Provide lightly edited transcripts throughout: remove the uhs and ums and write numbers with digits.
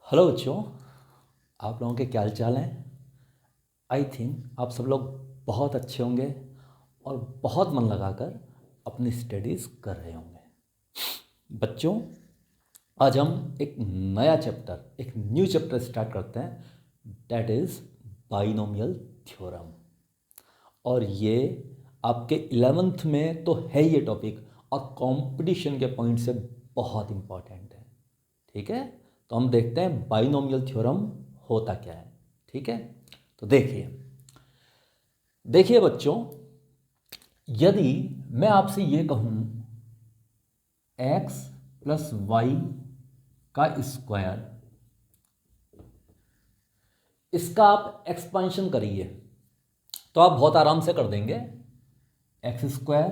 Hello बच्चों, आप लोगों के क्या हाल चाल हैं। आई थिंक आप सब लोग बहुत अच्छे होंगे और बहुत मन लगाकर अपनी स्टडीज़ कर रहे होंगे। बच्चों, आज हम एक नया चैप्टर, एक न्यू चैप्टर स्टार्ट करते हैं, दैट इज़ बाइनोमियल थ्योरम। और ये आपके 11th में तो है ये टॉपिक, और कंपटीशन के पॉइंट से बहुत इम्पॉर्टेंट है। ठीक है, तो हम देखते हैं बाइनोमियल थ्योरम होता क्या है। ठीक है, तो देखिए देखिए बच्चों, यदि मैं आपसे ये कहूँ x प्लस वाई का स्क्वायर, इसका आप एक्सपांशन करिए तो आप बहुत आराम से कर देंगे। X square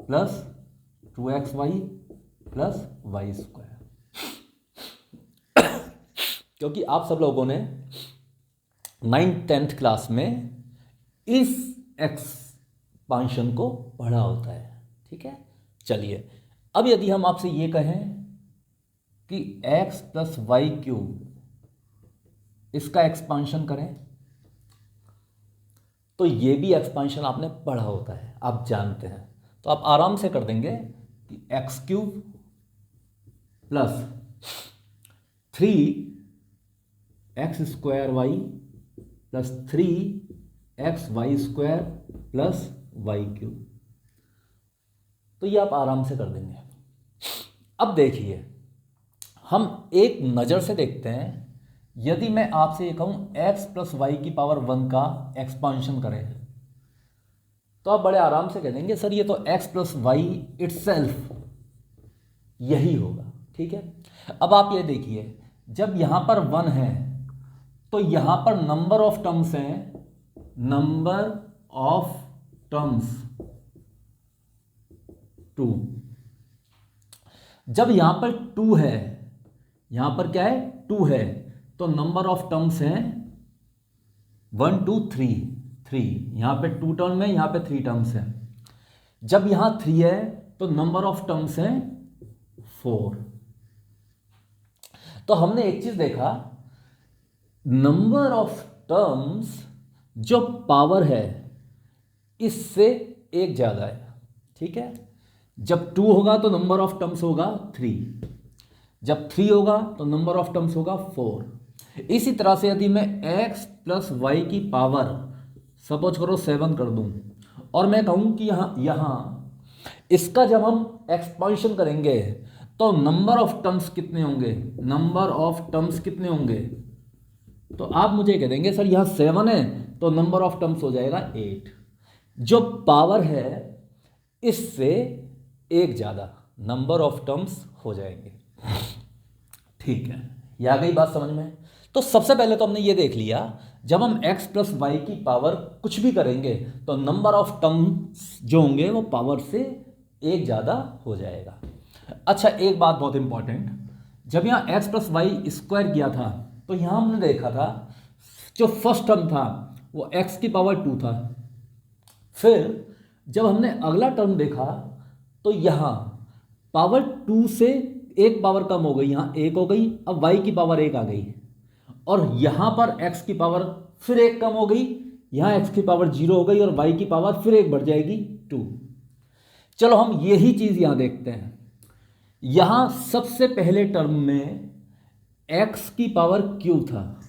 plus 2xy plus Y square, क्योंकि आप सब लोगों ने 9th-10th क्लास में इस एक्सपांशन को पढ़ा होता है। ठीक है, चलिए अब यदि हम आपसे ये कहें कि x प्लस वाई क्यूब, इसका एक्सपांशन करें, तो ये भी एक्सपांशन आपने पढ़ा होता है, आप जानते हैं। तो आप आराम से कर देंगे कि X cube plus 3x square Y plus 3xy square plus Y cube, तो ये आप आराम से कर देंगे। अब देखिए, हम एक नज़र से देखते हैं, यदि मैं आपसे ये कहूँ x प्लस वाई की पावर 1 का एक्सपांशन करें, तो आप बड़े आराम से कह देंगे सर ये तो x प्लस वाई इटसेल्फ यही होगा। ठीक है, अब आप ये देखिए, जब यहां पर 1 है तो यहां पर नंबर ऑफ टर्म्स हैं, नंबर ऑफ टर्म्स 2। जब यहां पर 2 है, यहां पर क्या है 2 है, तो नंबर ऑफ टर्म्स हैं 1 2 3 3। यहां पे 2 टर्म है, यहां पे 3 टर्म्स है। जब यहां 3 है तो नंबर ऑफ टर्म्स हैं 4। तो हमने एक चीज देखा, नंबर ऑफ टर्म्स जो पावर है इससे एक ज्यादा है। ठीक है, जब 2 होगा तो नंबर ऑफ टर्म्स होगा 3, जब 3 होगा तो नंबर ऑफ टर्म्स होगा 4। इसी तरह से यदि मैं x प्लस वाई की पावर सपोज करो 7 कर दूं, और मैं कहूं कि यहां इसका जब हम एक्सपांशन करेंगे तो नंबर ऑफ टर्म्स कितने होंगे, नंबर ऑफ टर्म्स कितने होंगे, तो आप मुझे कह देंगे सर यहां 7 है तो नंबर ऑफ टर्म्स हो जाएगा 8। जो पावर है इससे एक ज्यादा नंबर ऑफ टर्म्स हो जाएंगे। ठीक है, ये आ गई बात समझ में। तो सबसे पहले तो हमने ये देख लिया, जब हम x प्लस वाई की पावर कुछ भी करेंगे तो नंबर ऑफ टर्म्स जो होंगे वो पावर से एक ज़्यादा हो जाएगा। अच्छा, एक बात बहुत इंपॉर्टेंट, जब यहाँ x प्लस वाई स्क्वायर किया था तो यहाँ हमने देखा था जो फर्स्ट टर्म था वो x की पावर 2 था। फिर जब हमने अगला टर्म देखा तो यहाँ पावर 2 से एक पावर कम हो गई, यहाँ 1 हो गई, अब y की पावर 1 आ गई, और यहाँ पर x की पावर फिर 1 कम हो गई, यहाँ x की पावर 0 हो गई, और y की पावर फिर 1 बढ़ जाएगी 2। चलो हम यही चीज़ यहाँ देखते हैं। यहाँ सबसे पहले टर्म में x की पावर क्यूब था।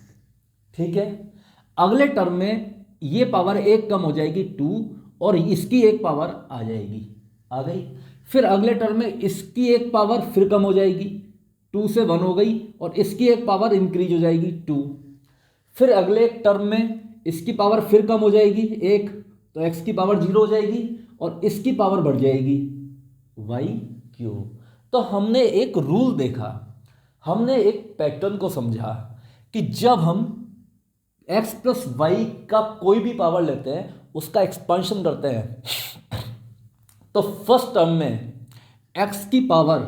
ठीक है, अगले टर्म में ये पावर 1 कम हो जाएगी 2, और इसकी एक पावर आ जाएगी, आ गई। फिर अगले टर्म में इसकी एक पावर फिर कम हो जाएगी, 2 से 1 हो गई, और इसकी एक पावर इंक्रीज हो जाएगी 2। फिर अगले टर्म में इसकी पावर फिर कम हो जाएगी 1, तो x की पावर 0 हो जाएगी, और इसकी पावर बढ़ जाएगी y क्यूब। तो हमने एक रूल देखा, हमने एक पैटर्न को समझा कि जब हम x प्लस वाई का कोई भी पावर लेते हैं, उसका एक्सपांशन करते हैं, तो फर्स्ट टर्म में x की पावर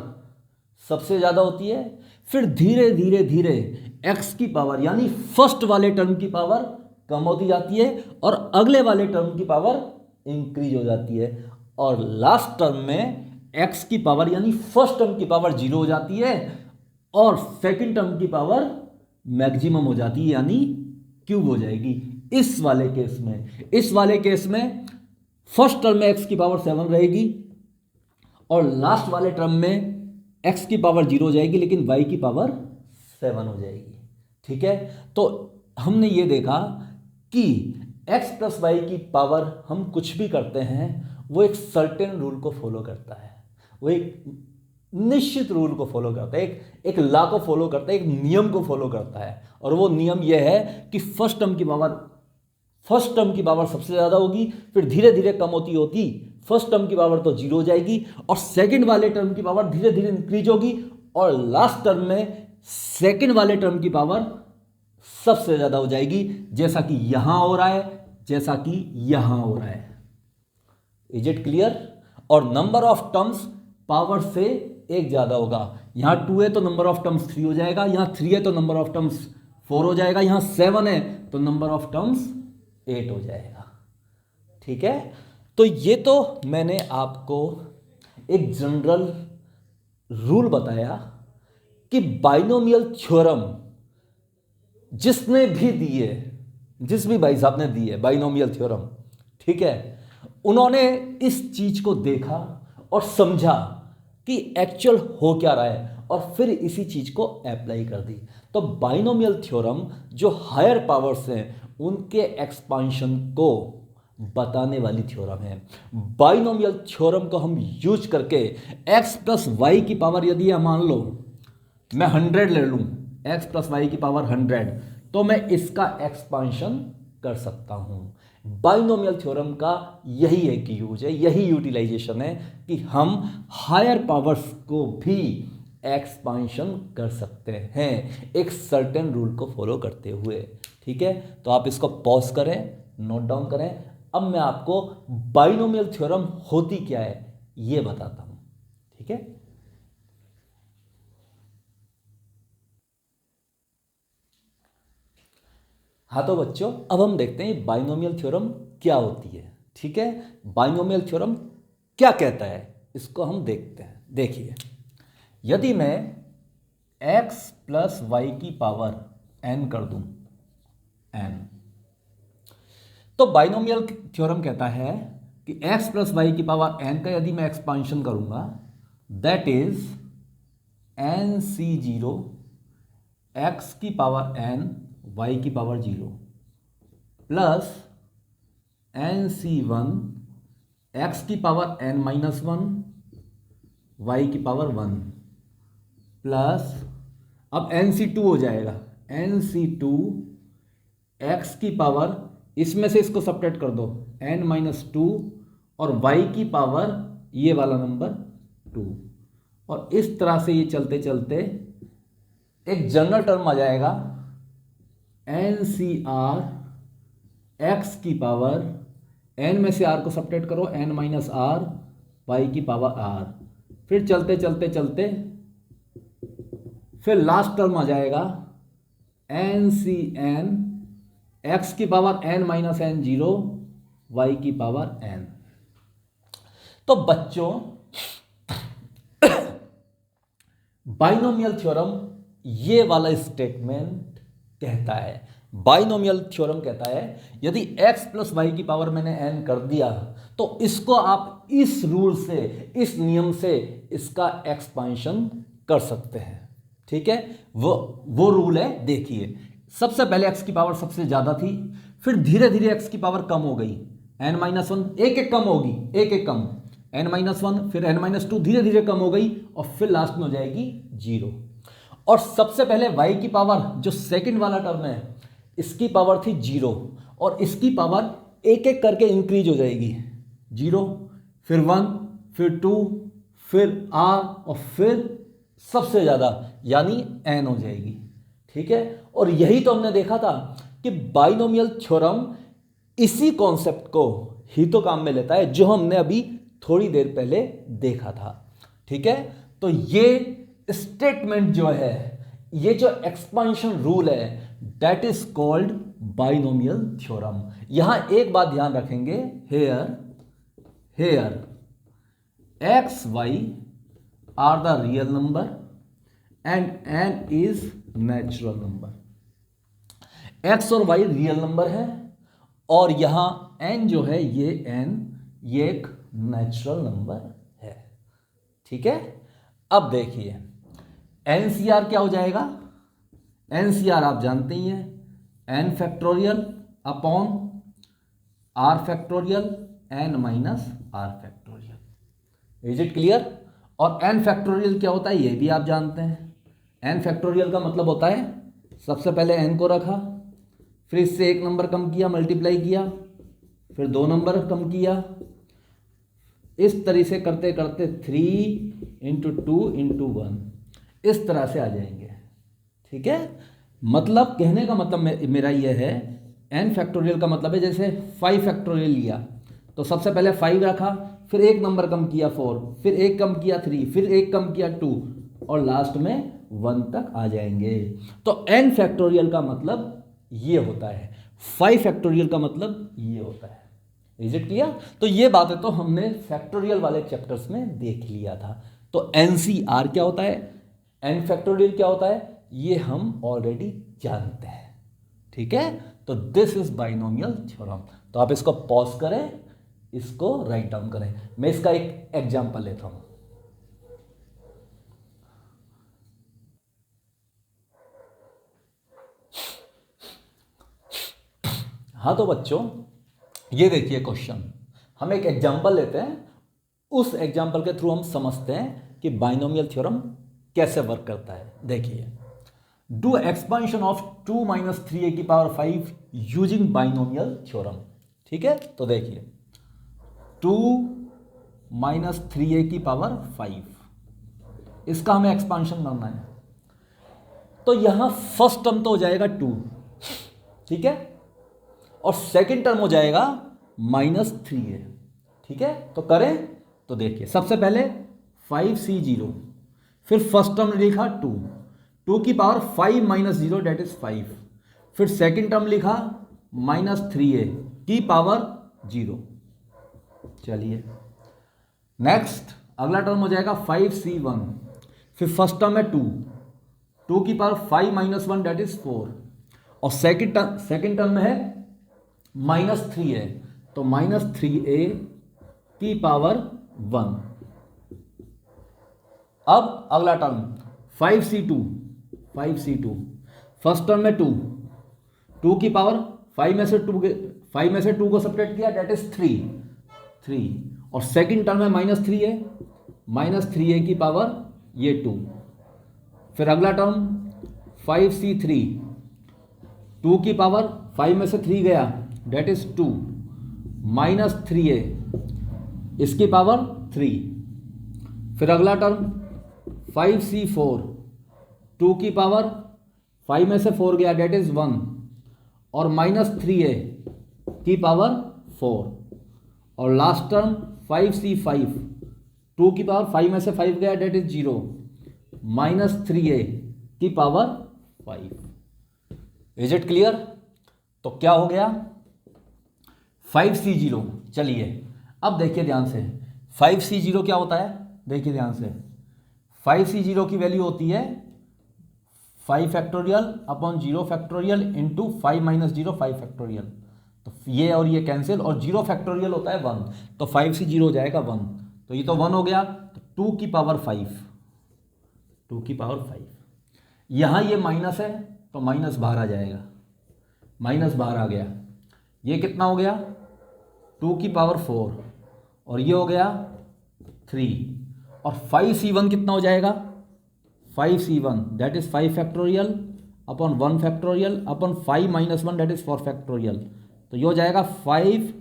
सबसे ज़्यादा होती है, फिर धीरे धीरे धीरे x की पावर यानी फर्स्ट वाले टर्म की पावर कम होती जाती है, और अगले वाले टर्म की पावर इंक्रीज हो जाती है, और लास्ट टर्म में x की पावर यानी फर्स्ट टर्म की पावर 0 हो जाती है, और सेकंड टर्म की पावर मैक्सिमम हो जाती है, यानी क्यूब हो जाएगी। इस वाले केस में फर्स्ट टर्म में एक्स की पावर 7 रहेगी और लास्ट वाले टर्म में एक्स की पावर 0 हो जाएगी, लेकिन वाई की पावर 7 हो जाएगी। ठीक है, तो हमने ये देखा कि x प्लस वाई की पावर हम कुछ भी करते हैं वो एक सर्टेन रूल को फॉलो करता है, वो एक निश्चित रूल को फॉलो करता है, एक लॉ को फॉलो करता है, एक नियम को फॉलो करता है। और वो नियम ये है कि फर्स्ट टर्म की पावर सबसे ज़्यादा होगी, फिर धीरे धीरे कम होती फर्स्ट टर्म की पावर तो 0 हो जाएगी और सेकंड वाले टर्म की पावर धीरे धीरे इंक्रीज होगी और लास्ट टर्म में सेकंड वाले टर्म की पावर सबसे ज़्यादा हो जाएगी, जैसा कि यहां हो रहा है, जैसा कि यहां हो रहा है। Is it clear? और नंबर ऑफ टर्म्स पावर से एक ज़्यादा होगा। यहां 2 है तो नंबर ऑफ टर्म्स 3 हो जाएगा, यहां 3 है तो नंबर ऑफ टर्म्स 4 हो जाएगा, यहां 7 है तो नंबर ऑफ टर्म्स 8 हो जाएगा। ठीक है, तो ये तो मैंने आपको एक जनरल रूल बताया कि बाइनोमियल थ्योरम जिसने भी दी है, जिस भी भाई साहब ने दी है बाइनोमियल थ्योरम, ठीक है, उन्होंने इस चीज को देखा और समझा कि एक्चुअल हो क्या रहा है और फिर इसी चीज को अप्लाई कर दी। तो बाइनोमियल थ्योरम जो हायर पावर्स हैं उनके एक्सपांशन को बताने वाली थ्योरम है। बाइनोमियल थ्योरम को हम यूज करके x प्लस वाई की पावर, यदि मान लो मैं 100 ले लूं, x प्लस वाई की पावर 100, तो मैं इसका एक्सपांशन कर सकता हूं। बाइनोमियल थ्योरम का यही एक यूज है, यही यूटिलाइजेशन है कि हम हायर पावर्स को भी एक्सपांशन कर सकते हैं एक सर्टेन रूल को फॉलो करते हुए। ठीक है, तो आप इसको पॉज करें, नोट डाउन करें। अब मैं आपको बाइनोमियल थ्योरम होती क्या है ये बताता हूं। ठीक है, हाँ तो बच्चों अब हम देखते हैं बाइनोमियल थ्योरम क्या होती है। ठीक है, बाइनोमियल थ्योरम क्या कहता है इसको हम देखते हैं। देखिए, यदि मैं x प्लस वाई की पावर n कर दूं, n, तो बाइनोमियल थ्योरम कहता है कि x प्लस वाई की पावर n का यदि मैं एक्सपांशन करूंगा, दैट इज nc0 x की पावर n y की पावर 0 प्लस nc1 x की पावर n माइनस 1 y की पावर 1 प्लस, अब nc2 हो जाएगा, nc2 x की पावर, इसमें से इसको सब्ट्रैक्ट कर दो, n माइनस 2 और y की पावर ये वाला नंबर 2, और इस तरह से ये चलते चलते एक जनरल टर्म आ जाएगा NCR x की पावर, n में से r को सब्ट्रैक्ट करो, n माइनस r y की पावर r, फिर चलते चलते चलते फिर लास्ट टर्म आ जाएगा NCN x की power n minus n 0 y की पावर n। तो बच्चों बाइनोमियल थ्योरम ये वाला स्टेटमेंट कहता है, बाइनोमियल थ्योरम कहता है यदि x प्लस वाई की पावर मैंने n कर दिया तो इसको आप इस रूल से, इस नियम से इसका एक्सपांशन कर सकते हैं। ठीक है, वो रूल है। देखिए, सबसे पहले x की पावर सबसे ज्यादा थी, फिर धीरे धीरे x की पावर कम हो गई, n माइनस 1 एक एक कम होगी, एक एक कम, n माइनस 1 फिर n माइनस 2 धीरे धीरे कम हो गई और फिर लास्ट में हो जाएगी 0। और सबसे पहले y की पावर जो सेकंड वाला टर्म है इसकी पावर थी 0 और इसकी पावर एक एक करके इंक्रीज हो जाएगी, 0 फिर 1 फिर 2 फिर r और फिर सबसे ज़्यादा यानी n हो जाएगी। ठीक है, और यही तो हमने देखा था कि बाइनोमियल थ्योरम इसी कॉन्सेप्ट को ही तो काम में लेता है जो हमने अभी थोड़ी देर पहले देखा था। ठीक है, तो ये स्टेटमेंट जो है, ये जो एक्सपांशन रूल है, that is called binomial theorem. यहां एक बात ध्यान रखेंगे, here x y are the real number and n is natural number. x और y रियल नंबर है और यहां n जो है ये एक नेचुरल नंबर है। ठीक है, अब देखिए NCR क्या हो जाएगा। NCR आप जानते ही हैं, n factorial upon r factorial n minus r factorial. Is it clear. और n फैक्टोरियल क्या होता है ये भी आप जानते हैं। n फैक्टोरियल का मतलब होता है सबसे पहले n को रखा, फिर इससे एक नंबर कम किया, मल्टीप्लाई किया, फिर 2 नंबर कम किया, इस तरह से करते करते 3 इंटू 2 इंटू 1 इस तरह से आ जाएंगे। ठीक है, मतलब कहने का मतलब मेरा यह है, n फैक्टोरियल का मतलब है जैसे 5 फैक्टोरियल लिया तो सबसे पहले 5 रखा, फिर एक नंबर कम किया 4, फिर एक कम किया 3, फिर एक कम किया 2 और लास्ट में 1 तक आ जाएंगे। तो n फैक्टोरियल का मतलब ये होता है, 5 फैक्टोरियल का मतलब ये होता है। Is it clear. तो ये बातें तो हमने फैक्टोरियल वाले चैप्टर्स में देख लिया था। तो NCR क्या होता है, n फैक्टोरियल क्या होता है, ये हम ऑलरेडी जानते हैं। ठीक है, तो दिस इज बाइनोमियल थ्योरम। तो आप इसको पॉज करें, इसको राइट डाउन करें। मैं इसका एक एग्जांपल लेता हूं। हाँ तो बच्चों ये देखिए क्वेश्चन, हम एक एग्जांपल लेते हैं, उस एग्जांपल के थ्रू हम समझते हैं कि बाइनोमियल थ्योरम कैसे वर्क करता है। देखिए, do expansion of 2 minus 3a की पावर 5 यूजिंग बाइनोमियल थ्योरम। ठीक है, तो देखिए 2 माइनस 3a की पावर 5 इसका हमें एक्सपेंशन करना है। तो यहां फर्स्ट टर्म तो हो जाएगा 2, ठीक है, और सेकंड टर्म हो जाएगा माइनस 3a। ठीक है, तो करें तो देखिए सबसे पहले 5c0, फिर फर्स्ट टर्म लिखा 2 की पावर 5 माइनस 0 डेट इज 5, फिर सेकंड टर्म लिखा माइनस 3a की पावर 0। चलिए नेक्स्ट अगला टर्म हो जाएगा 5c1, फिर फर्स्ट टर्म है 2 की पावर 5 माइनस 1 डेट इज 4, और सेकंड टर्म में है माइनस 3a, तो माइनस 3a की पावर 1। अब अगला टर्म 5c2, फर्स्ट टर्म में 2 की पावर 5 में से 2 को सब्ट्रैक्ट किया डेट इज 3, और सेकंड टर्म में माइनस 3a की पावर ये 2। फिर अगला टर्म 5c3, 2 की पावर 5 में से 3 गया डेट इज 2, माइनस 3a इसकी पावर 3। फिर अगला टर्म 5c4, 2 की पावर 5 में से 4 गया डेट इज 1, और माइनस 3a की पावर 4, और लास्ट टर्म 5c5, 2 की पावर 5 में से 5 गया डेट इज 0, माइनस 3a की पावर 5। Is it clear. तो क्या हो गया 5c0। चलिए अब देखिए ध्यान से, 5c0 क्या होता है, देखिए ध्यान से, 5c0 की वैल्यू होती है 5 factorial upon 0 factorial into 5 minus 0 5 factorial. तो ये और ये कैंसिल, और 0 फैक्टोरियल होता है 1, तो 5c0 हो जाएगा 1, तो ये तो 1 हो गया, तो 2 की पावर 5, यहाँ ये माइनस है तो माइनस बाहर आ जाएगा, माइनस बाहर आ गया, ये कितना हो गया 2 की पावर 4, और ये हो गया 3, और 5c1 कितना हो जाएगा 5c1 that is 5 factorial upon 1 factorial upon 5 minus 1 that is 4 factorial. तो ये हो जाएगा 5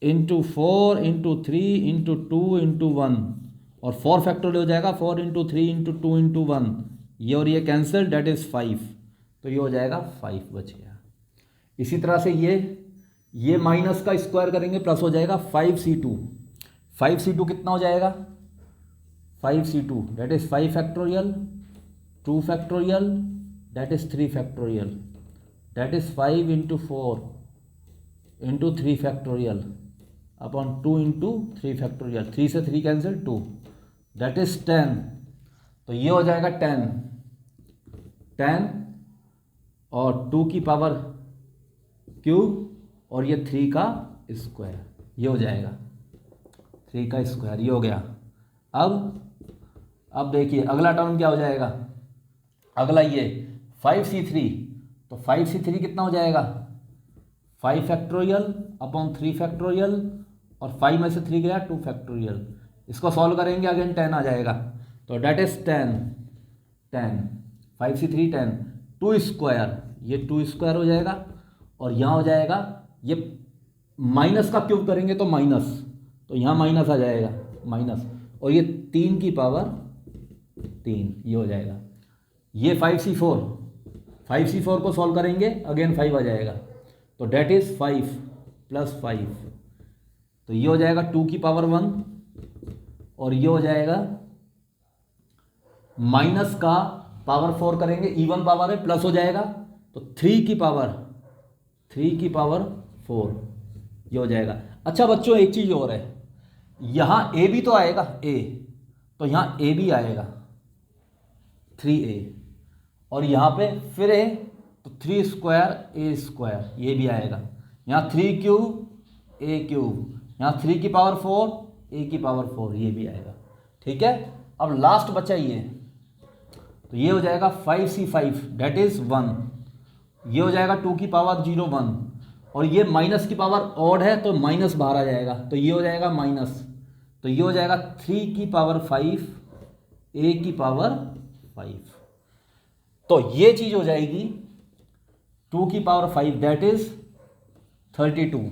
इंटू 4 इंटू 3 इंटू 2 इंटू 1, और 4 फैक्टोरियल हो जाएगा 4 इंटू 3 इंटू 2 इंटू 1, ये और ये कैंसिल डेट इज 5, तो ये हो जाएगा 5 बच गया। इसी तरह से ये माइनस का स्क्वायर करेंगे प्लस हो जाएगा 5c2 कितना हो जाएगा 5c2 that is 5 factorial 2 factorial that is 3 factorial that is 5 into 4 into 3 factorial upon 2 into 3 factorial, 3 से 3 कैंसिल 2 दैट इज 10। तो ये हो जाएगा 10 10 और 2 की पावर क्यूब और ये 3 का स्क्वायर, ये हो जाएगा 3 का स्क्वायर, ये हो गया। अब देखिए अगला टर्म क्या हो जाएगा, अगला ये 5c3, तो 5c3 कितना हो जाएगा 5 फैक्टोरियल अपॉन 3 फैक्टोरियल और 5 में से 3 गया 2 फैक्टोरियल। इसको सॉल्व करेंगे अगेन 10 आ जाएगा, तो डेट इज 10 5c3 10 2 स्क्वायर, ये 2 स्क्वायर हो जाएगा और यहाँ हो जाएगा ये माइनस का क्यूब करेंगे तो माइनस, तो यहाँ माइनस आ जाएगा माइनस, और ये 3 की पावर 3, ये हो जाएगा। ये 5c4 को सॉल्व करेंगे अगेन 5 आ जाएगा, तो डेट इज 5 + 5, तो ये हो जाएगा 2 की पावर 1 और ये हो जाएगा माइनस का पावर 4 करेंगे, इवन पावर है प्लस हो जाएगा, तो 3 की पावर 4, ये हो जाएगा। अच्छा बच्चों एक चीज़ और है, यहाँ ए भी तो आएगा ए, तो यहाँ ए भी आएगा 3a और यहाँ पे फिर ए, तो 3 स्क्वायर a स्क्वायर, ये भी आएगा। यहाँ 3 क्यूब a क्यूब, यहाँ 3 की पावर 4 a की पावर 4, ये भी आएगा। ठीक है, अब लास्ट बचा ये, तो ये हो जाएगा 5c5 डेट इज 1, ये हो जाएगा 2 की पावर 0 1 और ये माइनस की पावर ऑड है तो माइनस बाहर आ जाएगा, तो ये हो जाएगा माइनस, तो ये हो जाएगा 3 की पावर 5 a की पावर 5, तो ये चीज हो जाएगी 2 की पावर 5 दैट इज 32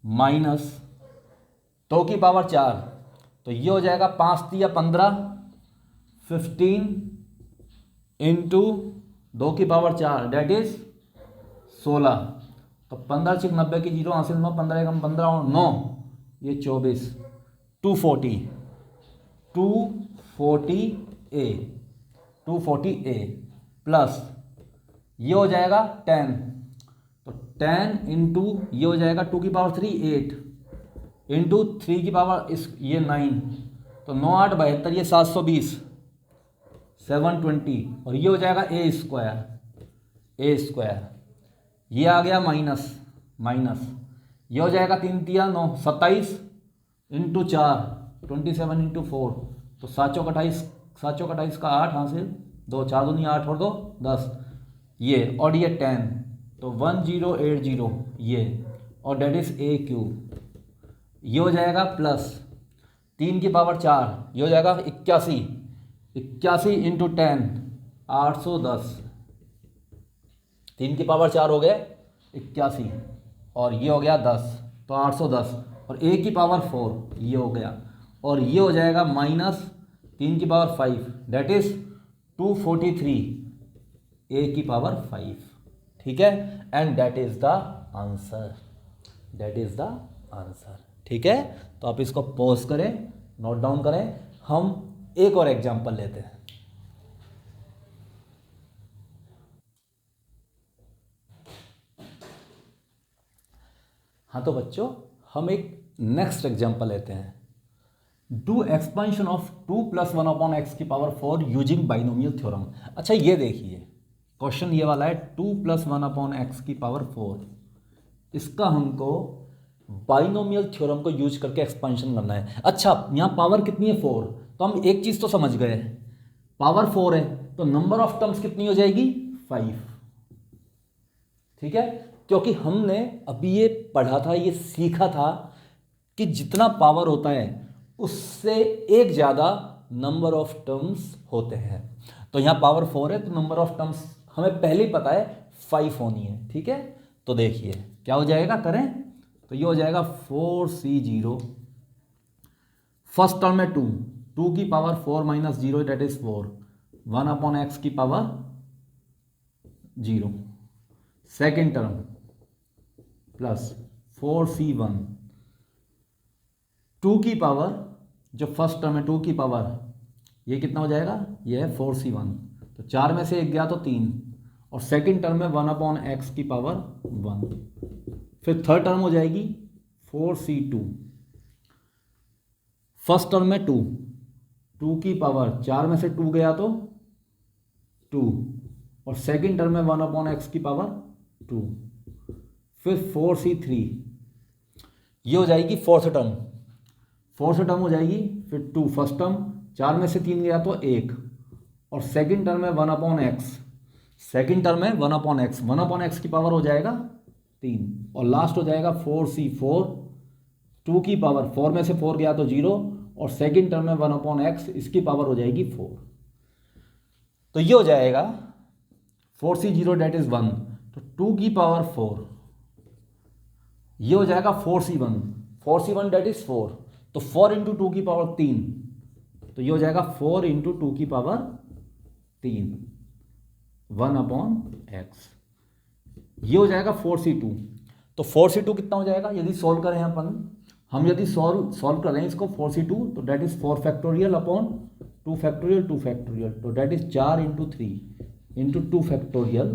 माइनस 2 की पावर 4, तो ये हो जाएगा 5 × 15 15 इंटू 2 की पावर 4 दैट इज 16, तो 15 × 90 की 0 हासिल 9 15 × 15 और 9 ये 24 240a प्लस ये हो जाएगा 10, तो 10 इंटू ये हो जाएगा 2 की पावर 3 8 इंटू 3 की पावर ये 9, तो 9 8 72, ये 720 720 और ये हो जाएगा a स्क्वायर, ये आ गया माइनस, ये हो जाएगा 3 × 9 27 इंटू 4 27 इंटू 4, तो 7 × 28 का 8 हासिल 2 4 दूनी 8 और 2 10, ये और ये 10, तो 1080 ये और डेट इज a क्यूब, ये हो जाएगा प्लस 3 की पावर 4, ये हो जाएगा 81 इंटू 10 810, 3 की पावर 4 हो गए 81 और ये हो गया 10, तो 810 और a की पावर 4 ये हो गया, और ये हो जाएगा माइनस 3 की पावर 5 दैट इज 243 a की पावर 5। ठीक है, and that is the answer, ठीक है, तो आप इसको पॉज करें, नोट डाउन करें। हम एक और एग्जांपल लेते हैं। हाँ तो बच्चों हम एक नेक्स्ट एग्जांपल लेते हैं। डू एक्सपेंशन ऑफ 2 + 1/x की पावर 4 यूजिंग बाइनोमियल थ्योरम। अच्छा ये देखिए क्वेश्चन ये वाला है 2 + 1/x की पावर 4, इसका हमको बाइनोमियल थ्योरम को यूज करके एक्सपेंशन करना है। अच्छा यहाँ पावर कितनी है 4, तो हम एक चीज तो समझ गए, पावर 4 है तो नंबर ऑफ टर्म्स कितनी हो जाएगी 5। ठीक है, क्योंकि हमने अभी ये पढ़ा था, ये सीखा था कि जितना पावर होता है उससे एक ज़्यादा नंबर ऑफ टर्म्स होते हैं। तो यहाँ पावर 4 है तो नंबर ऑफ टर्म्स हमें पहले ही पता है 5 होनी है। ठीक है, तो देखिए क्या हो जाएगा, करें तो ये हो जाएगा 4c0, फर्स्ट टर्म में 2 की पावर 4 - 0 डेट इज 4 1/x की power 0, second term plus 4c1 2 की पावर, जो फर्स्ट टर्म है 2 की पावर, ये कितना हो जाएगा, ये है 4c1, तो 4 में से 1 गया तो 3, और सेकेंड टर्म में 1/x की पावर 1, फिर थर्ड टर्म हो जाएगी 4c2, फर्स्ट टर्म में 2 टू की पावर 4 में से 2 गया तो 2, और सेकेंड टर्म में 1/x की पावर 2, फिर 4c3, ये हो जाएगी फोर्थ टर्म हो जाएगी, फिर 2 फर्स्ट टर्म, 4 में से 3 गया तो 1, और सेकेंड टर्म में 1/x, सेकेंड टर्म में 1/x की पावर हो जाएगा 3, और लास्ट हो जाएगा 4c4, 2 की पावर 4 में से 4 गया तो 0, और सेकेंड टर्म में 1/x, इसकी पावर हो जाएगी 4। तो ये हो जाएगा 4c0 डेट इज 1, तो 2 की पावर 4, ये हो जाएगा 4c1 डेट इज 4, तो 4 इंटू 2 की पावर 3, तो ये हो जाएगा 4 इंटू 2 की पावर 3, 1/x, ये हो जाएगा 4c2। तो 4c2 कितना हो जाएगा यदि सॉल्व करें हम यदि सॉल्व करें इसको 4c2, तो that is 4 factorial upon 2 factorial, तो that is 4 into 3 into 2 factorial,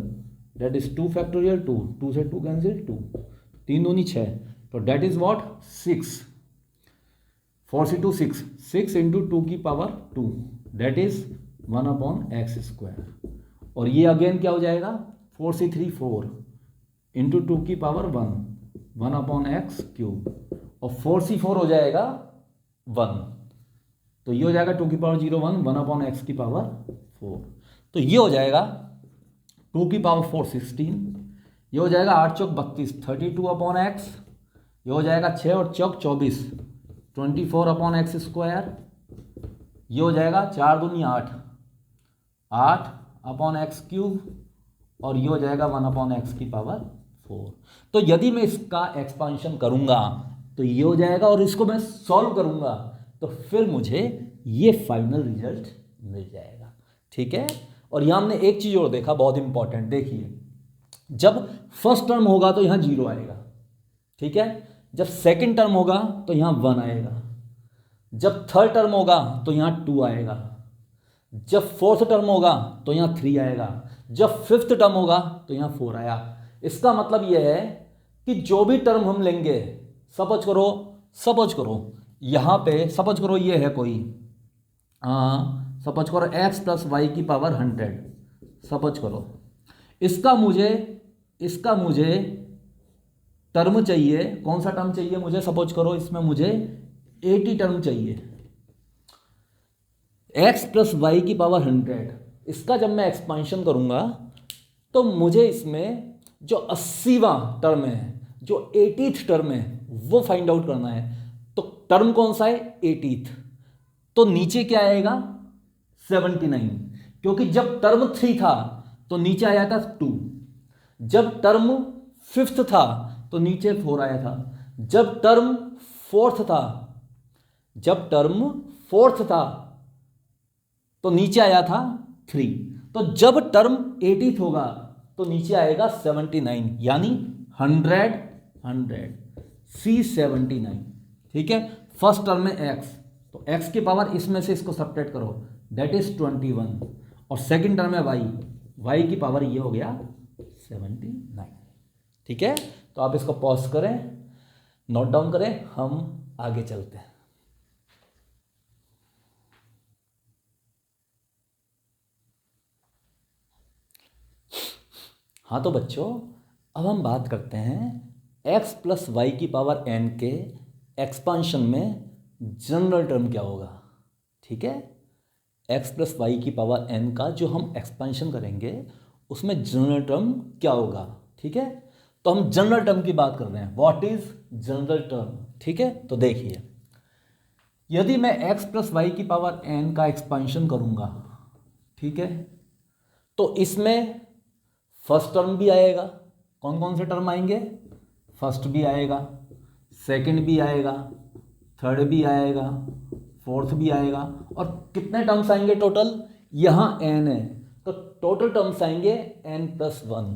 that is 2 factorial 2 से 2 कैंसिल 2, 3 दूनी 6, तो that is what 6, 4c2 6 into 2 की पावर 2, डेट इज 1/x², और ये अगेन क्या हो जाएगा 4c3 4 इंटू 2 की पावर 1/x³, और 4c4 हो जाएगा 1, तो ये हो जाएगा 2 की पावर 0 1 1/x की पावर 4, तो ये हो जाएगा 2 की पावर 4 16, ये हो जाएगा 8 चौक 32 32/x, ये हो जाएगा 6 और चौक 24 24/x², ये हो जाएगा 4 दूनी 8 8/x³, और ये हो जाएगा 1/x की पावर 4। तो यदि मैं इसका एक्सपांशन करूंगा तो ये हो जाएगा, और इसको मैं सॉल्व करूंगा तो फिर मुझे ये फाइनल रिजल्ट मिल जाएगा। ठीक है, और यहाँ हमने एक चीज़ और देखा बहुत इंपॉर्टेंट, देखिए जब फर्स्ट टर्म होगा तो यहाँ 0 आएगा, ठीक है, जब सेकंड टर्म होगा तो यहाँ 1 आएगा, जब थर्ड टर्म होगा तो यहाँ 2 आएगा, जब फोर्थ टर्म होगा तो यहाँ 3 आएगा, जब फिफ्थ टर्म होगा तो यहाँ 4 आया। इसका मतलब यह है कि जो भी टर्म हम लेंगे, सपोज करो यहाँ पे सपोज करो ये है कोई सपोज करो x प्लस वाई की पावर 100, सपोज करो इसका मुझे टर्म चाहिए, कौन सा टर्म चाहिए मुझे, सपोज करो इसमें मुझे 80 टर्म चाहिए, x प्लस वाई की पावर 100, इसका जब मैं एक्सपांशन करूंगा तो मुझे इसमें जो 80वां टर्म है, जो 80th टर्म है वो फाइंड आउट करना है। तो टर्म कौन सा है 80th, तो नीचे क्या आएगा 79, क्योंकि जब टर्म 3 था तो नीचे आया था 2, जब टर्म 5th था तो नीचे 4 आया था, जब टर्म 4th था तो नीचे आया था 3, तो जब टर्म 80th होगा तो नीचे आएगा 79, यानी 100 C79। ठीक है, फर्स्ट टर्म में x, तो x की पावर इसमें से इसको सब्ट्रैक्ट करो, दैट इज 21, और सेकंड टर्म में y की पावर ये हो गया 79। ठीक है, तो आप इसको पॉज करें, नोट डाउन करें, हम आगे चलते हैं। हाँ तो बच्चों, अब हम बात करते हैं x प्लस वाई की पावर n के एक्सपांशन में जनरल टर्म क्या होगा। ठीक है, x प्लस वाई की पावर n का जो हम एक्सपांशन करेंगे उसमें जनरल टर्म क्या होगा। ठीक है, तो हम जनरल टर्म की बात कर रहे हैं, व्हाट इज जनरल टर्म। ठीक है, तो देखिए यदि मैं x प्लस वाई की पावर n का एक्सपांशन करूंगा, ठीक है, तो इसमें फर्स्ट टर्म भी आएगा, कौन कौन से टर्म आएंगे, फर्स्ट भी आएगा, सेकंड भी आएगा, थर्ड भी आएगा, फोर्थ भी आएगा, और कितने टर्म्स आएंगे टोटल, यहाँ n है तो टोटल टर्म्स आएंगे n+1,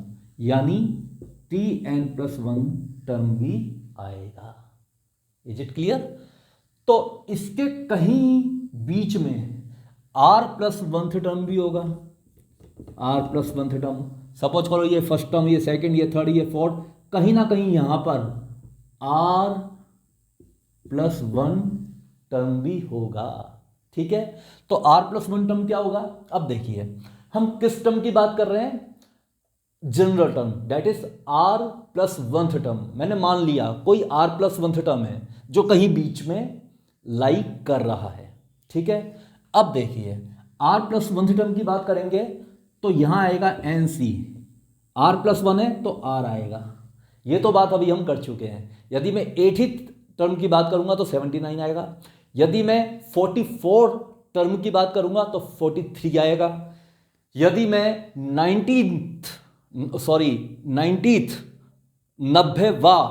यानी Tn+1 टर्म भी आएगा। Is it clear. तो इसके कहीं बीच में r+1th टर्म भी होगा, r+1th टर्म, सपोज करो ये फर्स्ट टर्म, ये सेकंड, ये थर्ड, ये फोर्थ, कहीं ना कहीं यहां पर r+1 टर्म भी होगा। ठीक है, तो r+1 टर्म क्या होगा? अब देखिए हम किस टर्म की बात कर रहे हैं? General term, that is r+1th term. मैंने मान लिया कोई r+1th टर्म है जो कहीं बीच में लाई कर रहा है, ठीक है। अब देखिए r+1th टर्म की बात करेंगे तो यहां आएगा NC, r+1 है तो r आएगा, ये तो बात अभी हम कर चुके हैं। यदि मैं 80th टर्म की बात करूंगा तो 79 आएगा, यदि मैं 44 टर्म की बात करूंगा तो 43 आएगा, यदि मैं 90th 90वां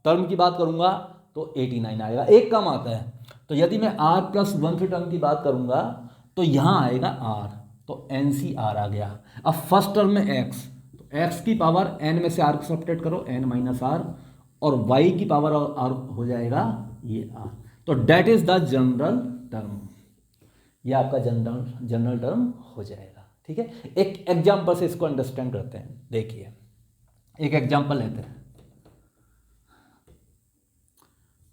टर्म की बात करूंगा तो 89 आएगा, एक कम आता है। तो यदि मैं r+1th टर्म की बात करूंगा तो यहां आएगा r, तो NCr आ गया। अब फर्स्ट टर्म में x, तो x की पावर n में से r को सब्ट्रैक्ट करो, n - r, और y की पावर r हो जाएगा ये r। तो that is the general term, ये आपका जनरल टर्म हो जाएगा, ठीक है। एक एग्जाम्पल से इसको अंडरस्टैंड करते हैं। देखिए एक एग्जाम्पल लेते हैं,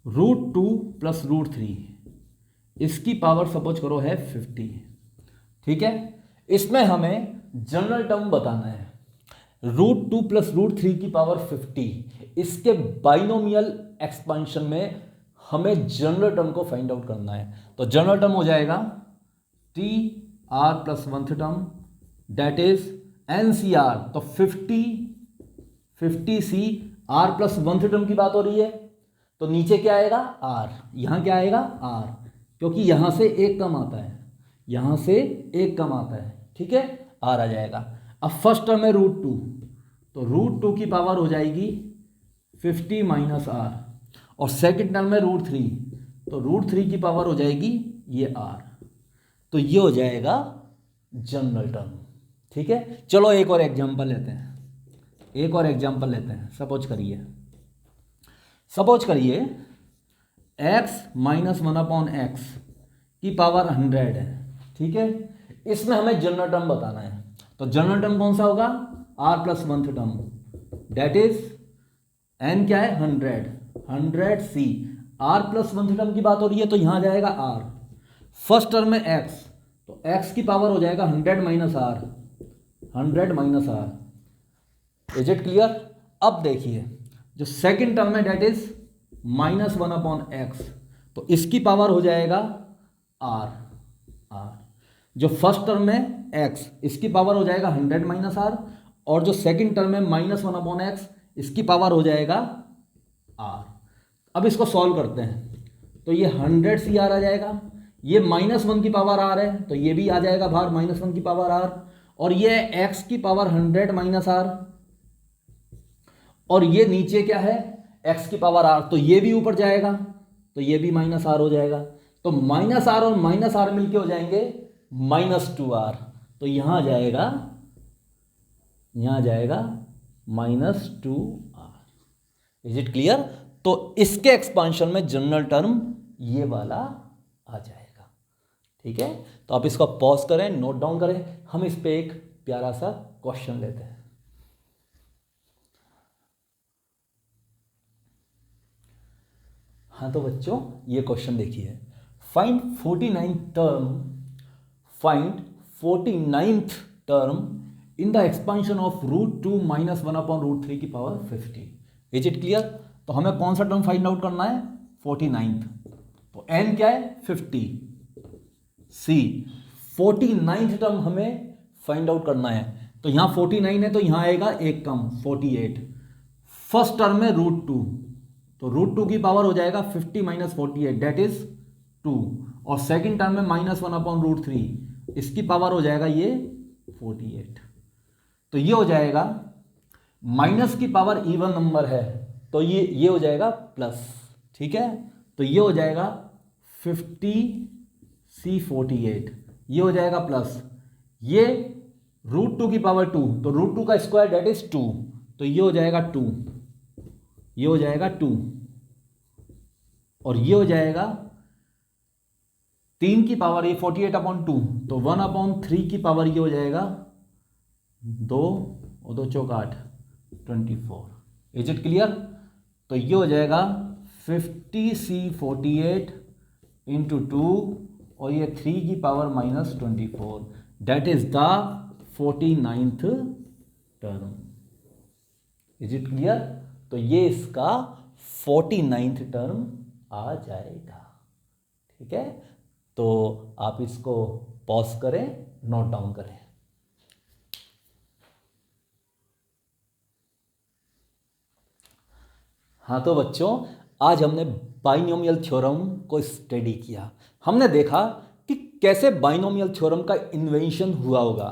√2 + √3, इसकी पावर सपोज करो है 50, ठीक है। इसमें हमें जनरल टर्म बताना है। √2 + √3 की पावर 50, इसके बाइनोमियल एक्सपेंशन में हमें जनरल टर्म को फाइंड आउट करना है। तो जनरल टर्म हो जाएगा TR+1th term, that is NCR, तो 50C, r+1th टर्म की बात हो रही है, तो नीचे क्या आएगा? r, यहां क्या आएगा? r, क्योंकि यहां से एक कम आता है, यहां से एक कम आता है, ठीक है, r आ जाएगा। अब फर्स्ट टर्म है √2, तो √2 की पावर हो जाएगी 50 - r, और सेकंड टर्म में √3, तो √3 की पावर हो जाएगी ये r, तो ये हो जाएगा जनरल टर्म, ठीक है। चलो एक और एग्जांपल लेते हैं, सपोज करिए x - 1/x की पावर 100 है, ठीक है। इसमें हमें जनरल टर्म बताना है, तो जनरल टर्म कौन सा होगा? r+1th term, that is n क्या है? 100C, r+1th टर्म की बात हो रही है तो यहां आ जाएगा r। फर्स्ट टर्म में x, तो x की पावर हो जाएगा 100 - r, इज इट क्लियर? अब देखिए जो सेकंड टर्म है दैट इज -1/x, तो इसकी पावर हो जाएगा r। जो फर्स्ट टर्म में x, इसकी पावर हो जाएगा 100 - r, और जो सेकंड टर्म है -1/x, इसकी पावर हो जाएगा r। अब इसको सॉल्व करते हैं, तो ये 100CR आ जाएगा, ये -1 की पावर r है तो ये भी आ जाएगा बाहर, -1 की पावर r, और ये x की पावर 100 - r, और ये नीचे क्या है? x की पावर r, तो ये भी ऊपर जाएगा, तो ये भी -r हो जाएगा, तो -r और -r मिलके हो जाएंगे -2r, तो यहां आ जाएगा -2r। Is it clear? तो इसके एक्सपांशन में जनरल टर्म ये वाला आ जाएगा, ठीक है। तो आप इसको पॉज करें, नोट डाउन करें, हम इस पे एक प्यारा सा क्वेश्चन लेते हैं। हाँ तो बच्चों ये क्वेश्चन देखिए, find 49th term in the expansion of √2 - 1/√3 की पावर 50। Is it clear? तो हमें कौन सा टर्म फाइंड आउट करना है? 49th, तो n क्या है? 50C, 49th टर्म हमें फाइंड आउट करना है, तो यहां 49 है तो यहां आएगा एक कम, 48। फर्स्ट टर्म में √2, तो √2 की पावर हो जाएगा 50 - 48, दैट इज 2, और सेकंड टर्म में -1/√3, इसकी पावर हो जाएगा ये 48, तो ये हो जाएगा, माइनस की पावर इवन नंबर है तो ये हो जाएगा प्लस, ठीक है। तो ये हो जाएगा 50C 48, ये हो जाएगा प्लस, ये √2 की पावर 2, तो √2 का स्क्वायर दैट इज 2, तो ये हो जाएगा 2, ये हो जाएगा 2, और ये हो जाएगा 3 की पावर, ये 48/2, तो 1/3 की पावर ये हो जाएगा 2 और 2 चौक 8, 24। Is it clear? तो ये हो जाएगा 50C 48 × 2 और ये 3 की power minus 24, that is the 49th term. Is it clear? तो ये इसका 49th टर्म आ जाएगा। ठीक है, तो आप इसको पॉज करें, नोट डाउन करें। हाँ तो बच्चों, आज हमने बाइनोमियल थ्योरम को स्टडी किया। हमने देखा कि कैसे बाइनोमियल थ्योरम का इन्वेंशन हुआ होगा,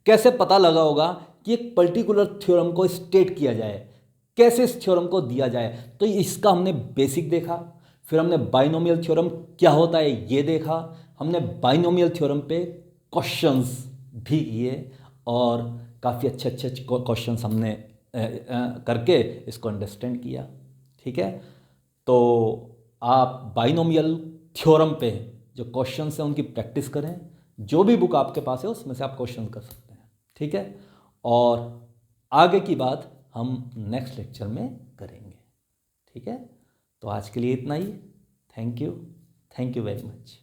कैसे पता लगा होगा कि एक पर्टिकुलर थ्योरम को स्टेट किया जाए, कैसे इस थ्योरम को दिया जाए। तो इसका हमने बेसिक देखा, फिर हमने बाइनोमियल थ्योरम क्या होता है ये देखा, हमने बाइनोमियल थ्योरम पे क्वेश्चंस भी किए और काफ़ी अच्छे अच्छे क्वेश्चंस हमने करके इसको अंडरस्टैंड किया। ठीक है, तो आप बाइनोमियल थ्योरम पे जो क्वेश्चंस हैं उनकी प्रैक्टिस करें, जो भी बुक आपके पास है उसमें से आप क्वेश्चन कर सकते हैं। ठीक है, और आगे की बात हम नेक्स्ट लेक्चर में करेंगे। ठीक है, तो आज के लिए इतना ही। Thank you very much.